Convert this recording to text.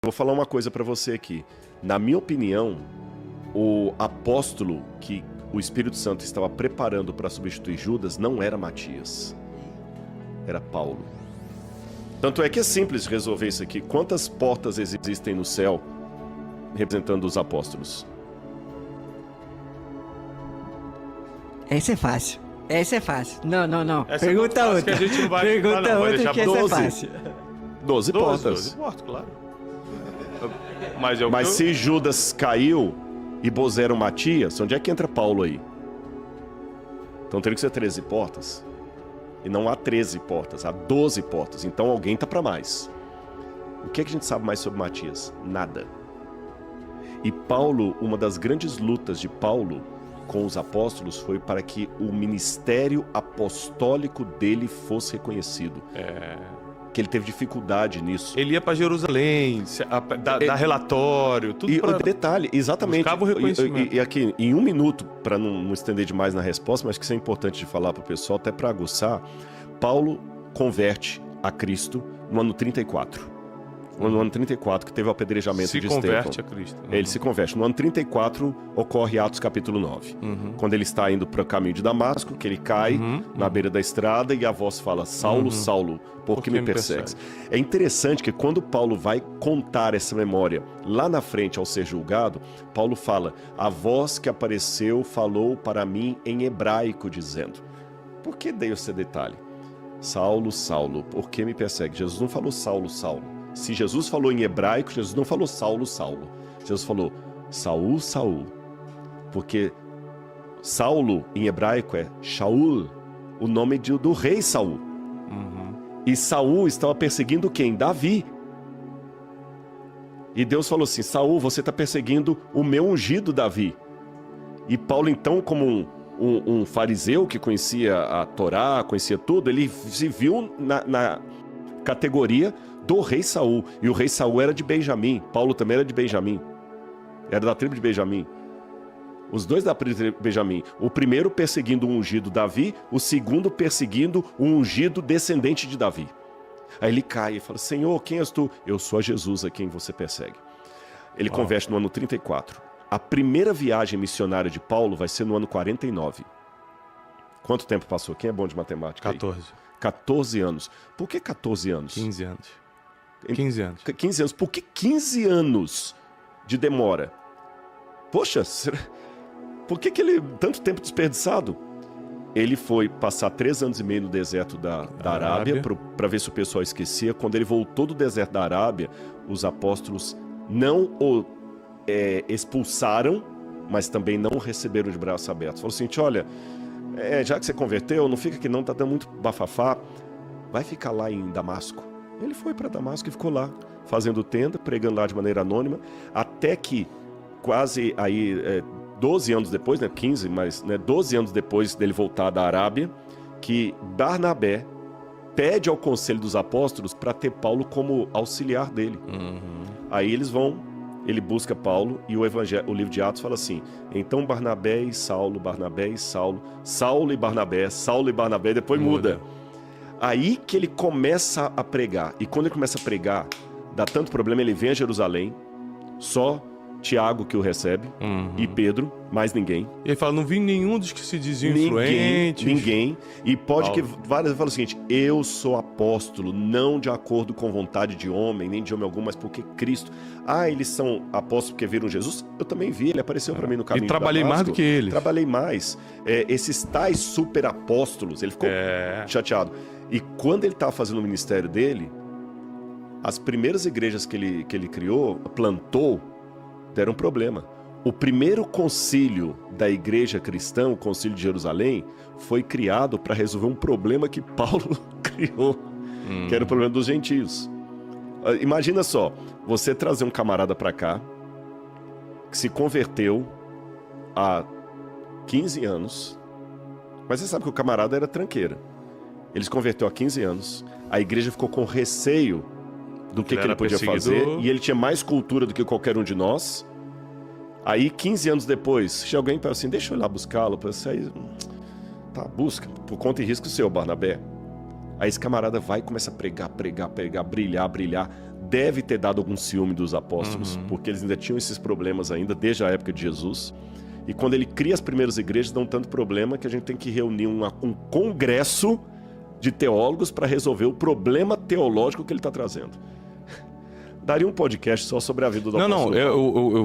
Vou falar uma coisa para você aqui. Na minha opinião, o apóstolo que o Espírito Santo estava preparando para substituir Judas não era Matias, era Paulo. Tanto é que é simples resolver isso aqui. Quantas portas existem no céu representando os apóstolos? Essa é fácil. Essa é fácil. Não. Essa Pergunta é tão fácil outra. que a gente não vai... Pergunta vai outra deixar que essa é 12. fácil. 12 portas. 12 portas, claro. Mas, Mas se Judas caiu e puseram Matias, onde é que entra Paulo aí? Então teria que ser 13 portas. E não há 13 portas, há 12 portas. Então alguém tá para mais. O que é que a gente sabe mais sobre Matias? Nada. E Paulo, uma das grandes lutas de Paulo com os apóstolos foi para que o ministério apostólico dele fosse reconhecido. Que ele teve dificuldade nisso. Ele ia para Jerusalém, dar relatório, tudo E pra... o detalhe, exatamente. Buscava o reconhecimento. E aqui, em um minuto, para não estender demais na resposta, mas que isso é importante de falar para o pessoal, até para aguçar, Paulo converte a Cristo no ano 34. No ano 34, que teve o apedrejamento de Estevão. Se converte a Cristo. Ele se converte. No ano 34, ocorre Atos capítulo 9. Quando ele está indo para o caminho de Damasco, que ele cai na beira da estrada e a voz fala: Saulo, Saulo, por que me persegues? É interessante que quando Paulo vai contar essa memória lá na frente ao ser julgado, Paulo fala: a voz que apareceu falou para mim em hebraico, dizendo. Por que dei esse detalhe? Saulo, Saulo, por que me persegue? Jesus não falou Saulo, Saulo. Se Jesus falou em hebraico, Jesus não falou Saulo, Saulo. Jesus falou Saul, Saul. Porque Saulo em hebraico é Shaul, o nome do rei Saul. E Saul estava perseguindo quem? Davi. E Deus falou assim: Saul, você está perseguindo o meu ungido Davi. E Paulo, então, como um fariseu que conhecia a Torá, conhecia tudo, ele se viu na categoria do rei Saul. E o rei Saul era de Benjamim. Paulo também era de Benjamim. Era da tribo de Benjamim. Os dois da tribo de Benjamim. O primeiro perseguindo o ungido Davi, o segundo perseguindo o ungido descendente de Davi. Aí ele cai e fala: Senhor, quem és tu? Eu sou a Jesus a quem você persegue. Ele converte no ano 34. A primeira viagem missionária de Paulo vai ser no ano 49. Quanto tempo passou? Quem é bom de matemática? 14. 14 anos. Por que 14 anos? 15 anos. 15 anos. 15 anos. Por que 15 anos de demora? Poxa, por que ele tanto tempo desperdiçado? Ele foi passar 3 anos e meio no deserto da Arábia para ver se o pessoal esquecia. Quando ele voltou do deserto da Arábia, os apóstolos não o expulsaram, mas também não receberam de braços abertos. Falou assim: olha, já que você converteu, não fica aqui não, tá dando muito bafafá, vai ficar lá em Damasco. Ele foi para Damasco e ficou lá, fazendo tenda, pregando lá de maneira anônima, até que quase aí 12 anos depois, 15, mas 12 anos depois dele voltar da Arábia, que Barnabé pede ao conselho dos apóstolos para ter Paulo como auxiliar dele. Aí ele busca Paulo e o livro de Atos fala assim: então Barnabé e Saulo, Saulo e Barnabé, depois muda. Aí que ele começa a pregar. E quando ele começa a pregar, dá tanto problema, ele vem a Jerusalém, só Tiago que o recebe, e Pedro, mais ninguém. E ele fala: não vi nenhum dos que se diziam influentes. Ninguém. E pode que várias vezes fala o seguinte: eu sou apóstolo, não de acordo com vontade de homem, nem de homem algum, mas porque Cristo. Eles são apóstolos porque viram Jesus? Eu também vi, ele apareceu para mim no caminho. E trabalhei mais do que eles. Trabalhei mais. Esses tais super apóstolos, ele ficou chateado. E quando ele estava fazendo o ministério dele, as primeiras igrejas que ele criou, plantou, deram problema. O primeiro concílio da igreja cristã, o concílio de Jerusalém, foi criado para resolver um problema que Paulo criou, que era o problema dos gentios. Imagina só, você trazer um camarada para cá, que se converteu há 15 anos, mas você sabe que o camarada era tranqueira. Ele se converteu há 15 anos, a igreja ficou com receio do que ele podia fazer, e ele tinha mais cultura do que qualquer um de nós. Aí, 15 anos depois, se alguém fala assim: deixa eu ir lá buscá-lo, aí, busca, por conta e risco seu, Barnabé. Aí esse camarada vai e começa a pregar, brilhar. deve ter dado algum ciúme dos apóstolos, porque eles ainda tinham esses problemas ainda desde a época de Jesus. E quando ele cria as primeiras igrejas, dão tanto problema que a gente tem que reunir um congresso de teólogos para resolver o problema teológico que ele está trazendo. Daria um podcast só sobre a vida do apóstolo Paulo. Eu